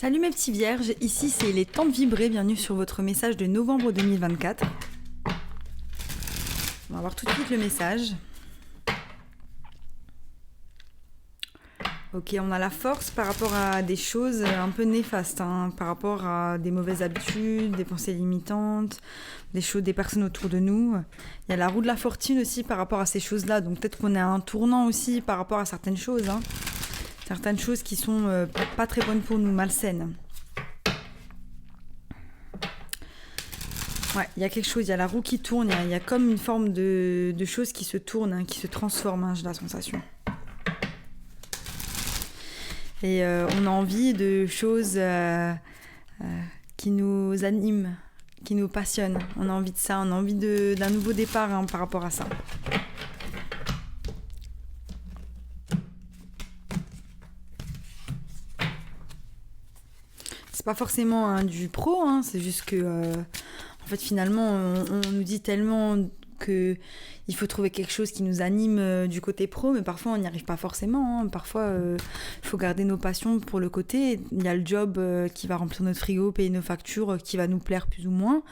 Salut mes petits vierges, ici c'est les temps de vibrer, bienvenue sur votre message de novembre 2024. On va voir tout de suite le message. Ok, on a la force par rapport à des choses un peu néfastes, par rapport à des mauvaises habitudes, des pensées limitantes, des choses, des personnes autour de nous. Il y a la roue de la fortune aussi par rapport à ces choses-là, donc peut-être qu'on est à un tournant aussi par rapport à certaines choses. Certaines choses qui sont pas très bonnes pour nous, malsaines. Ouais, il y a quelque chose, il y a la roue qui tourne, il y a comme une forme de choses qui se tournent, qui se transforment, j'ai la sensation. Et on a envie de choses qui nous animent, qui nous passionnent. On a envie de ça, on a envie d'un nouveau départ par rapport à ça. C'est pas forcément du pro, c'est juste que en fait finalement on nous dit tellement que il faut trouver quelque chose qui nous anime du côté pro, mais parfois on n'y arrive pas forcément. Parfois il faut garder nos passions pour le côté. Il y a le job qui va remplir notre frigo, payer nos factures, qui va nous plaire plus ou moins,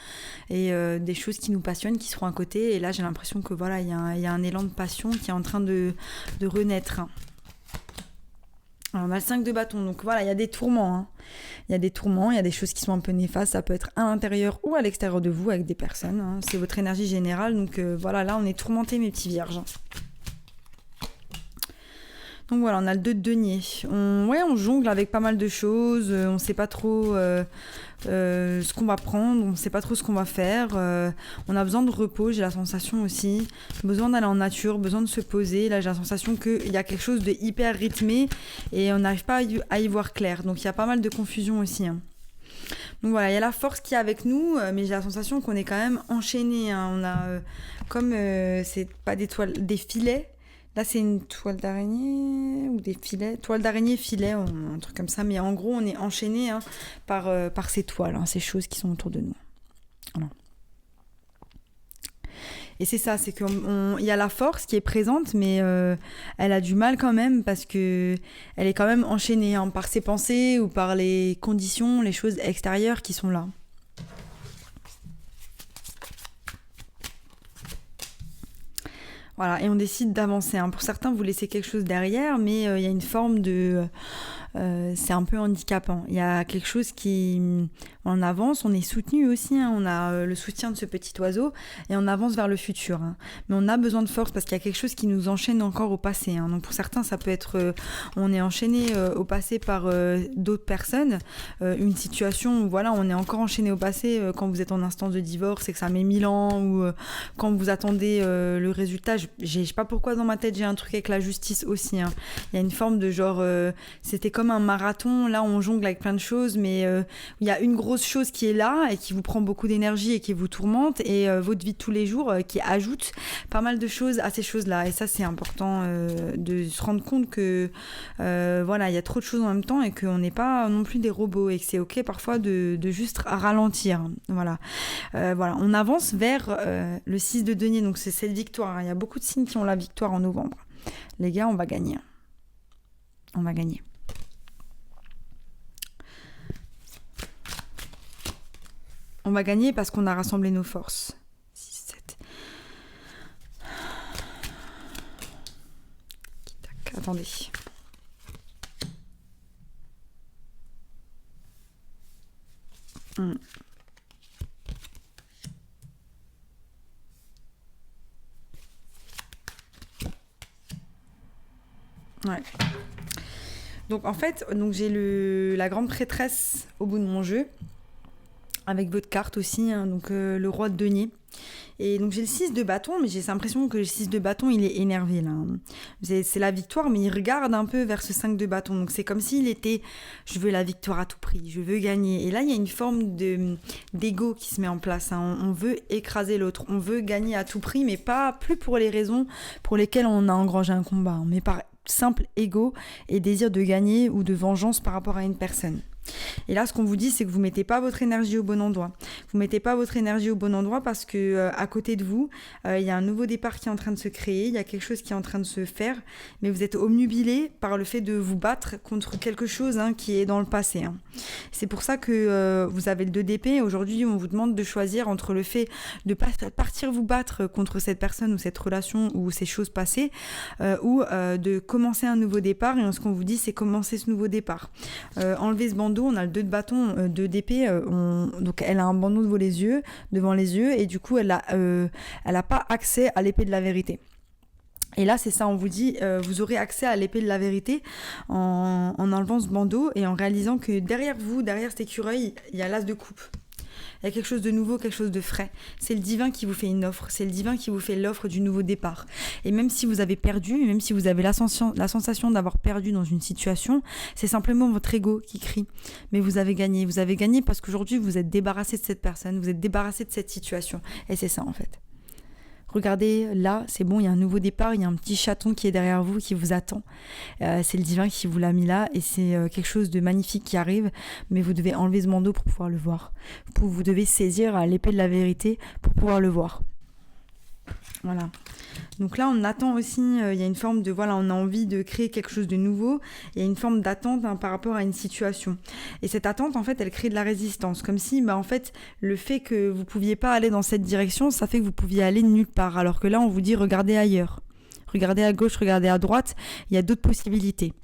et des choses qui nous passionnent, qui seront à côté. Et là j'ai l'impression que voilà, il y a un élan de passion qui est en train de renaître. Alors, on a le 5 de bâton, donc voilà, il y a des tourments. Il y a des tourments, il y a des choses qui sont un peu néfastes, ça peut être à l'intérieur ou à l'extérieur de vous avec des personnes. C'est votre énergie générale, donc voilà, là on est tourmentés mes petits vierges. Donc voilà, on a le 2 de denier. On jongle avec pas mal de choses, on ne sait pas trop ce qu'on va prendre, on ne sait pas trop ce qu'on va faire. On a besoin de repos, j'ai la sensation aussi. Besoin d'aller en nature, besoin de se poser. Là, j'ai la sensation qu'il y a quelque chose de hyper rythmé et on n'arrive pas à y voir clair. Donc il y a pas mal de confusion aussi. Donc voilà, il y a la force qui est avec nous, mais j'ai la sensation qu'on est quand même enchaîné. On a comme, c'est pas des toiles, des filets. Là, c'est une toile d'araignée ou des filets. Toile d'araignée, filet, un truc comme ça. Mais en gros, on est enchaîné par ces toiles, ces choses qui sont autour de nous. Voilà. Et c'est ça, c'est qu'il y a la force qui est présente, mais elle a du mal quand même parce que elle est quand même enchaînée par ses pensées ou par les conditions, les choses extérieures qui sont là. Voilà, et on décide d'avancer. Pour certains, vous laissez quelque chose derrière, mais il y a une forme de... c'est un peu handicapant. Il y a quelque chose qui... On avance, on est soutenu aussi, on a le soutien de ce petit oiseau, et on avance vers le futur. Mais on a besoin de force parce qu'il y a quelque chose qui nous enchaîne encore au passé. Donc pour certains, ça peut être... on est enchaîné au passé par d'autres personnes. Une situation où voilà, on est encore enchaîné au passé quand vous êtes en instance de divorce et que ça met 1000 ans, ou quand vous attendez le résultat. Je sais pas pourquoi dans ma tête j'ai un truc avec la justice aussi. Il y a une forme de genre c'était comme un marathon, là on jongle avec plein de choses, mais il y a une grosse chose qui est là et qui vous prend beaucoup d'énergie et qui vous tourmente, et votre vie de tous les jours qui ajoute pas mal de choses à ces choses-là. Et ça c'est important de se rendre compte que voilà, il y a trop de choses en même temps et qu'on n'est pas non plus des robots et que c'est ok parfois de juste ralentir. Voilà, on avance vers le 6 de denier, donc c'est cette victoire. Il y a beaucoup de signes qui ont la victoire en novembre. Les gars, on va gagner. On va gagner. On va gagner parce qu'on a rassemblé nos forces. 6, 7. Attendez. Ouais. Donc en fait, j'ai la grande prêtresse au bout de mon jeu, avec votre carte aussi, donc le roi de denier. Et donc j'ai le 6 de bâton, mais j'ai l'impression que le 6 de bâton, il est énervé là. C'est la victoire, mais il regarde un peu vers ce 5 de bâton. Donc c'est comme s'il était, je veux la victoire à tout prix, je veux gagner. Et là, il y a une forme d'ego qui se met en place. On veut écraser l'autre, on veut gagner à tout prix, mais plus pour les raisons pour lesquelles on a engrangé un combat, mais par simple ego et désir de gagner ou de vengeance par rapport à une personne. Et là, ce qu'on vous dit, c'est que vous mettez pas votre énergie au bon endroit. Vous mettez pas votre énergie au bon endroit parce que à côté de vous, il y a un nouveau départ qui est en train de se créer, il y a quelque chose qui est en train de se faire, mais vous êtes obnubilé par le fait de vous battre contre quelque chose qui est dans le passé. C'est pour ça que vous avez le 2 d'épée. Aujourd'hui, on vous demande de choisir entre le fait de partir vous battre contre cette personne ou cette relation ou ces choses passées, ou de commencer un nouveau départ. Et ce qu'on vous dit, c'est commencer ce nouveau départ. Enlever ce bandeau, on a le 2 de bâton, 2 d'épée. Donc elle a un bandeau devant les yeux, et du coup, elle a pas accès à l'épée de la vérité. Et là, c'est ça, on vous dit, vous aurez accès à l'épée de la vérité en enlevant ce bandeau et en réalisant que derrière vous, derrière cet écureuil, il y a l'as de coupe. Il y a quelque chose de nouveau, quelque chose de frais. C'est le divin qui vous fait une offre. C'est le divin qui vous fait l'offre du nouveau départ. Et même si vous avez perdu, même si vous avez la sensation d'avoir perdu dans une situation, c'est simplement votre ego qui crie. Mais vous avez gagné. Vous avez gagné parce qu'aujourd'hui, vous êtes débarrassé de cette personne. Vous êtes débarrassé de cette situation. Et c'est ça, en fait. Regardez, là, c'est bon, il y a un nouveau départ, il y a un petit chaton qui est derrière vous, qui vous attend. C'est le divin qui vous l'a mis là, et c'est quelque chose de magnifique qui arrive, mais vous devez enlever ce bandeau pour pouvoir le voir. Vous devez saisir l'épée de la vérité pour pouvoir le voir. Voilà. Donc là, on attend aussi, il y a une forme de, voilà, on a envie de créer quelque chose de nouveau, il y a une forme d'attente par rapport à une situation. Et cette attente, en fait, elle crée de la résistance, comme si, en fait, le fait que vous ne pouviez pas aller dans cette direction, ça fait que vous pouviez aller nulle part, alors que là, on vous dit, regardez ailleurs. Regardez à gauche, regardez à droite, il y a d'autres possibilités.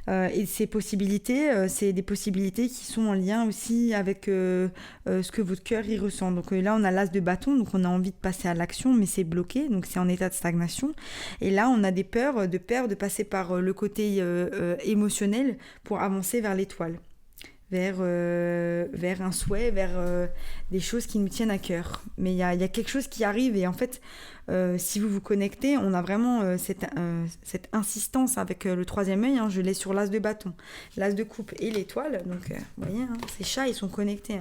Et ces possibilités, c'est des possibilités qui sont en lien aussi avec ce que votre cœur y ressent. Donc là, on a l'as de bâton, donc on a envie de passer à l'action, mais c'est bloqué, donc c'est en état de stagnation. Et là, on a des peurs de passer par le côté émotionnel pour avancer vers l'étoile, vers un souhait, vers des choses qui nous tiennent à cœur. Mais il y a quelque chose qui arrive, et en fait, si vous vous connectez, on a vraiment cette insistance avec le 3e œil. Je l'ai sur l'as de bâton, l'as de coupe et l'étoile. Donc, vous voyez, ces chats, ils sont connectés.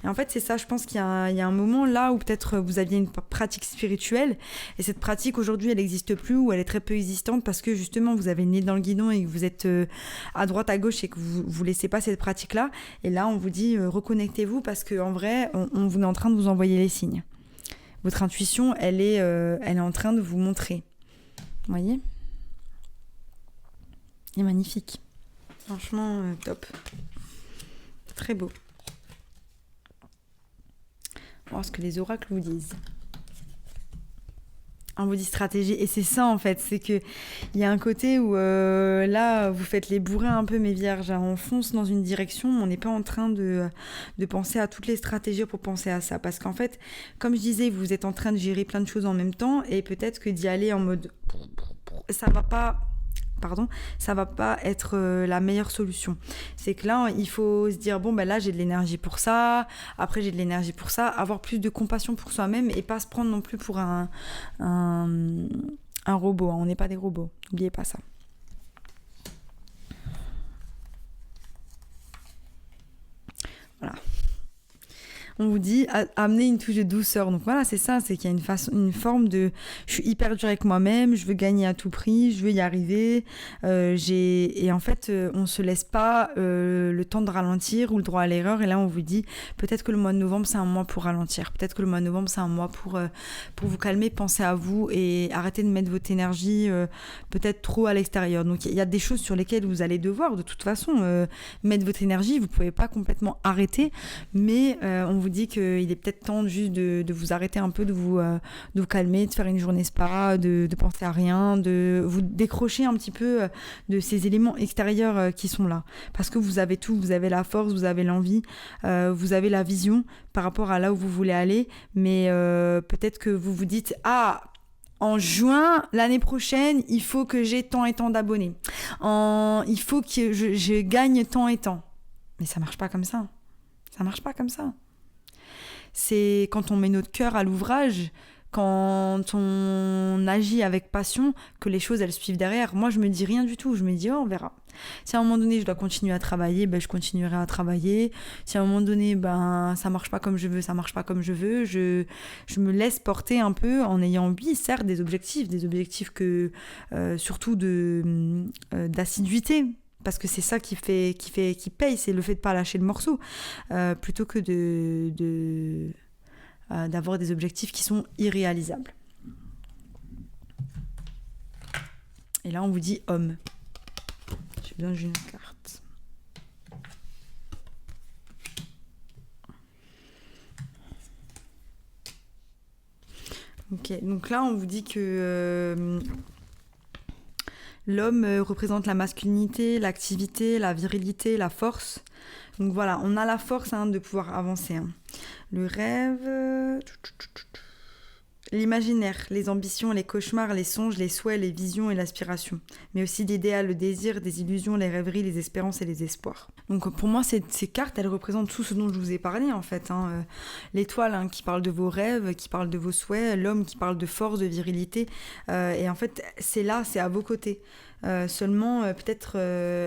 Et en fait, c'est ça, je pense qu'il y a un moment là où peut-être vous aviez une pratique spirituelle, et cette pratique, aujourd'hui, elle n'existe plus, ou elle est très peu existante parce que, justement, vous avez le nez dans le guidon et que vous êtes à droite, à gauche, et que vous ne laissez pas cette pratique-là. Et là, on vous dit, reconnectez-vous, parce qu'en vrai, on vous est en train de vous envoyer les signes. Votre intuition, elle est en train de vous montrer. Vous voyez ? Il est magnifique. Franchement, top. Très beau. On va voir ce que les oracles vous disent. On vous dit stratégie, et c'est ça en fait, c'est que il y a un côté où là vous faites les bourrins un peu, mes vierges, on fonce dans une direction, on n'est pas en train de penser à toutes les stratégies pour penser à ça, parce qu'en fait, comme je disais, vous êtes en train de gérer plein de choses en même temps, et peut-être que d'y aller en mode ça va pas être la meilleure solution. C'est que là, il faut se dire, bon, là, j'ai de l'énergie pour ça, après, j'ai de l'énergie pour ça, avoir plus de compassion pour soi-même, et pas se prendre non plus pour un robot. On n'est pas des robots, n'oubliez pas ça. Voilà. On vous dit amener une touche de douceur. Donc voilà, c'est ça, c'est qu'il y a une forme de je suis hyper dur avec moi-même, je veux gagner à tout prix, je veux y arriver. Et en fait, on se laisse pas le temps de ralentir ou le droit à l'erreur. Et là, on vous dit peut-être que le mois de novembre, c'est un mois pour ralentir. Peut-être que le mois de novembre, c'est un mois pour vous calmer, penser à vous et arrêter de mettre votre énergie peut-être trop à l'extérieur. Donc il y a des choses sur lesquelles vous allez devoir de toute façon mettre votre énergie. Vous pouvez pas complètement arrêter, mais on vous dit qu'il est peut-être temps juste de vous arrêter un peu, de vous calmer, de faire une journée spa, de penser à rien, de vous décrocher un petit peu de ces éléments extérieurs qui sont là. Parce que vous avez tout, vous avez la force, vous avez l'envie, vous avez la vision par rapport à là où vous voulez aller, mais peut-être que vous vous dites « Ah !» En juin, l'année prochaine, il faut que j'ai tant et tant d'abonnés. Il faut que je gagne tant et tant. Mais ça marche pas comme ça. Ça marche pas comme ça. C'est quand on met notre cœur à l'ouvrage, quand on agit avec passion, que les choses, elles suivent derrière. Moi, je me dis rien du tout. Je me dis, on verra. Si à un moment donné, je dois continuer à travailler, je continuerai à travailler. Si à un moment donné, ça marche pas comme je veux, ça marche pas comme je veux. Je me laisse porter un peu en ayant, oui, certes, des objectifs que, surtout d'assiduité. Parce que c'est ça qui paye, c'est le fait de pas lâcher le morceau, plutôt que d'avoir des objectifs qui sont irréalisables. Et là, on vous dit homme. J'ai besoin d'une carte. Ok, donc là, on vous dit que l'homme représente la masculinité, l'activité, la virilité, la force. Donc voilà, on a la force de pouvoir avancer. Le rêve, l'imaginaire, les ambitions, les cauchemars, les songes, les souhaits, les visions et l'aspiration. Mais aussi l'idéal, le désir, des illusions, les rêveries, les espérances et les espoirs. Donc pour moi, ces cartes, elles représentent tout ce dont je vous ai parlé en fait. L'étoile qui parle de vos rêves, qui parle de vos souhaits, l'homme qui parle de force, de virilité. Et en fait, c'est là, c'est à vos côtés. Seulement, peut-être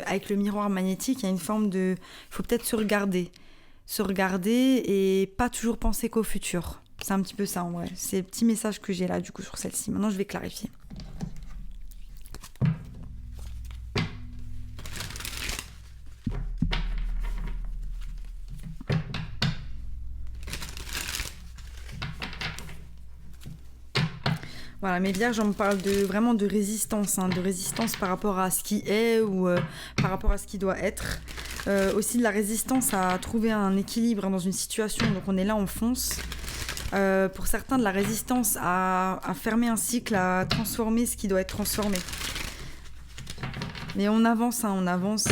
avec le miroir magnétique, il y a une forme de... Il faut peut-être se regarder et pas toujours penser qu'au futur. C'est un petit peu ça en vrai. C'est le petit message que j'ai là du coup sur celle-ci. Maintenant, je vais clarifier. Voilà, mes vierges, on me parle vraiment de résistance, de résistance par rapport à ce qui est ou par rapport à ce qui doit être. Aussi de la résistance à trouver un équilibre dans une situation, donc on est là, on fonce. Pour certains, de la résistance à fermer un cycle, à transformer ce qui doit être transformé. Mais on avance, on avance.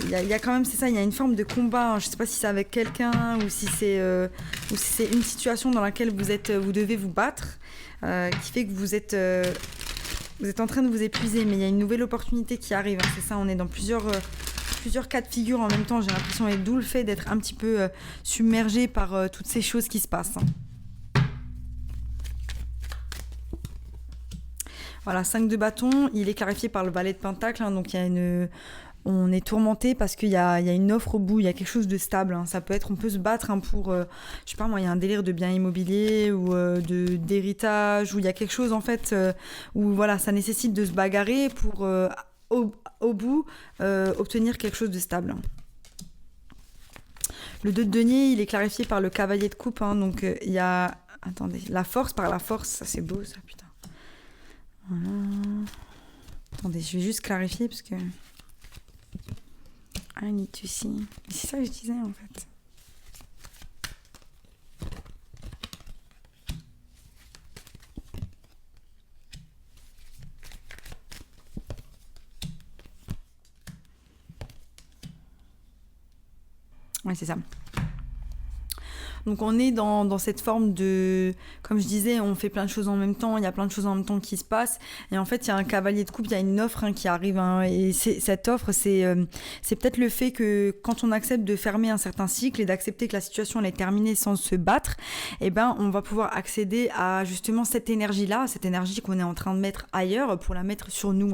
Il y a quand même, c'est ça, il y a une forme de combat. Je ne sais pas si c'est avec quelqu'un ou si c'est une situation dans laquelle vous devez vous battre, qui fait que vous êtes en train de vous épuiser. Mais il y a une nouvelle opportunité qui arrive. C'est ça, on est dans plusieurs cas de figure en même temps, j'ai l'impression, et d'où le fait d'être un petit peu submergé par toutes ces choses qui se passent. Voilà, 5 de bâton, il est clarifié par le valet de pentacle, donc on est tourmenté parce qu'il y a une offre au bout, il y a quelque chose de stable. Ça peut être, on peut se battre pour, je sais pas moi, il y a un délire de bien immobilier ou d'héritage, ou il y a quelque chose en fait où voilà, ça nécessite de se bagarrer pour au bout obtenir quelque chose de stable. Le 2 de denier, il est clarifié par le cavalier de coupe, donc il y a, attendez, la force par la force, ça c'est beau ça, putain. Voilà. Attendez, je vais juste clarifier parce que I need to see. C'est ça que je disais en fait. Ouais, c'est ça. Donc on est dans cette forme de, comme je disais, on fait plein de choses en même temps, il y a plein de choses en même temps qui se passent, et en fait il y a un cavalier de coupe, il y a une offre qui arrive, et cette offre, c'est peut-être le fait que quand on accepte de fermer un certain cycle et d'accepter que la situation elle est terminée sans se battre, on va pouvoir accéder à justement cette énergie-là, cette énergie qu'on est en train de mettre ailleurs pour la mettre sur nous.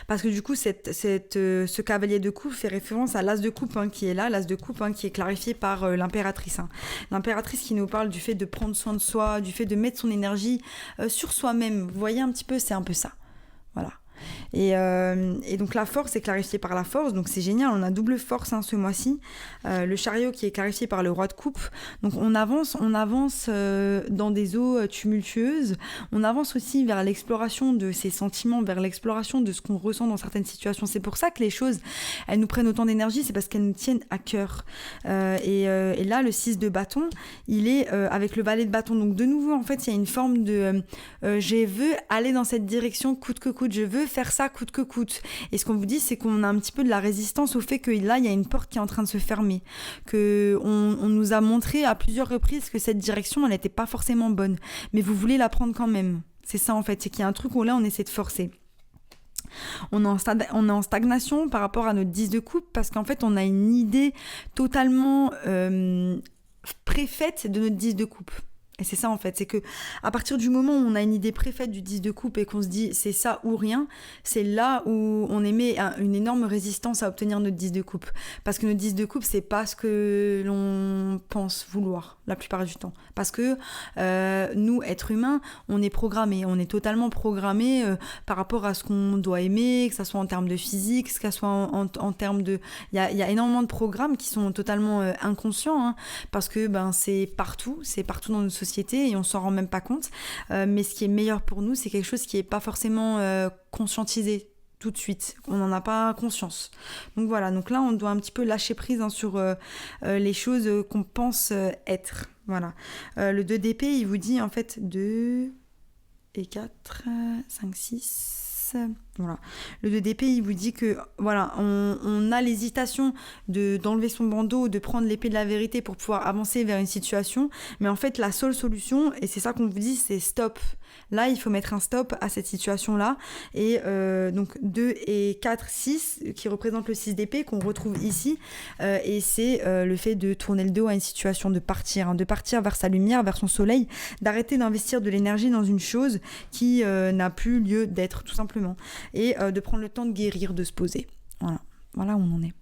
Parce que du coup, ce cavalier de coupe fait référence à l'as de coupe qui est là, l'as de coupe qui est clarifié par l'impératrice. L'impératrice qui nous parle du fait de prendre soin de soi, du fait de mettre son énergie sur soi-même. Vous voyez un petit peu, c'est un peu ça. Voilà. Et donc la force est clarifiée par la force, donc c'est génial, on a double force ce mois-ci. Le chariot qui est clarifié par le roi de coupe, donc on avance dans des eaux tumultueuses, on avance aussi vers l'exploration de ses sentiments, vers l'exploration de ce qu'on ressent dans certaines situations. C'est pour ça que les choses, elles nous prennent autant d'énergie, c'est parce qu'elles nous tiennent à cœur. Et là, le 6 de bâton, il est avec le valet de bâton, donc de nouveau, en fait, il y a une forme de je veux aller dans cette direction coûte que coûte, je veux faire ça coûte que coûte. Et ce qu'on vous dit, c'est qu'on a un petit peu de la résistance au fait que là, il y a une porte qui est en train de se fermer. On nous a montré à plusieurs reprises que cette direction, elle n'était pas forcément bonne. Mais vous voulez la prendre quand même. C'est ça, en fait. C'est qu'il y a un truc où là, on essaie de forcer. On est en stagnation par rapport à notre 10 de coupe parce qu'en fait, on a une idée totalement préfaite de notre 10 de coupe. Et c'est ça en fait, c'est que à partir du moment où on a une idée préfaite du 10 de coupe et qu'on se dit c'est ça ou rien, c'est là où on émet une énorme résistance à obtenir notre 10 de coupe. Parce que notre 10 de coupe, c'est pas ce que l'on pense vouloir la plupart du temps. Parce que nous, êtres humains, on est programmés, on est totalement programmés par rapport à ce qu'on doit aimer, que ce soit en termes de physique, que ce soit en termes de... Il y a énormément de programmes qui sont totalement inconscients, hein, parce que c'est partout dans notre société et on s'en rend même pas compte. Mais ce qui est meilleur pour nous, c'est quelque chose qui est pas forcément conscientisé tout de suite. On n'en a pas conscience. Donc voilà, donc là, on doit un petit peu lâcher prise sur les choses qu'on pense être. Voilà. Le 2 d'épée, il vous dit en fait 2 et 4, 5, 6... Voilà. Le 2 d'épée, il vous dit que voilà, on a l'hésitation d'enlever son bandeau, de prendre l'épée de la vérité pour pouvoir avancer vers une situation, mais en fait la seule solution, et c'est ça qu'on vous dit, c'est stop. Là, il faut mettre un stop à cette situation-là. Et donc 2 et 4, 6, qui représentent le 6 d'épée, qu'on retrouve ici. Et c'est le fait de tourner le dos à une situation, de partir vers sa lumière, vers son soleil, d'arrêter d'investir de l'énergie dans une chose qui n'a plus lieu d'être, tout simplement. Et de prendre le temps de guérir, de se poser. Voilà où on en est.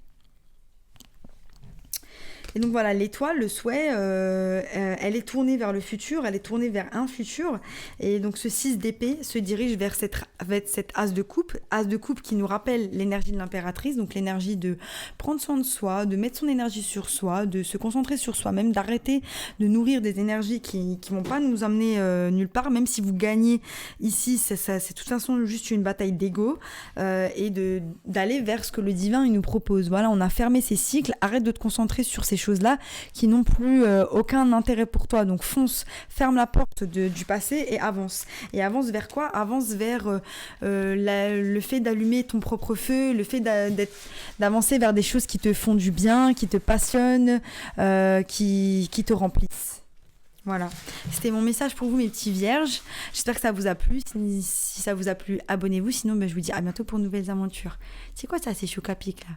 Et donc voilà, l'étoile, le souhait, elle est tournée vers le futur, elle est tournée vers un futur. Et donc ce 6 d'épée se dirige vers cette as de coupe qui nous rappelle l'énergie de l'impératrice, donc l'énergie de prendre soin de soi, de mettre son énergie sur soi, de se concentrer sur soi-même, d'arrêter de nourrir des énergies qui vont pas nous amener nulle part, même si vous gagnez ici, c'est de toute façon juste une bataille d'ego, et d'aller vers ce que le divin il nous propose. Voilà, on a fermé ces cycles, arrête de te concentrer sur ces choses-là qui n'ont plus aucun intérêt pour toi. Donc fonce, ferme la porte du passé et avance. Et avance vers quoi ? Avance vers le fait d'allumer ton propre feu, le fait d'avancer vers des choses qui te font du bien, qui te passionnent, qui te remplissent. Voilà, c'était mon message pour vous mes petits vierges. J'espère que ça vous a plu. Si ça vous a plu, abonnez-vous. Sinon, je vous dis à bientôt pour de nouvelles aventures. C'est quoi ça, ces chocs à pic là ?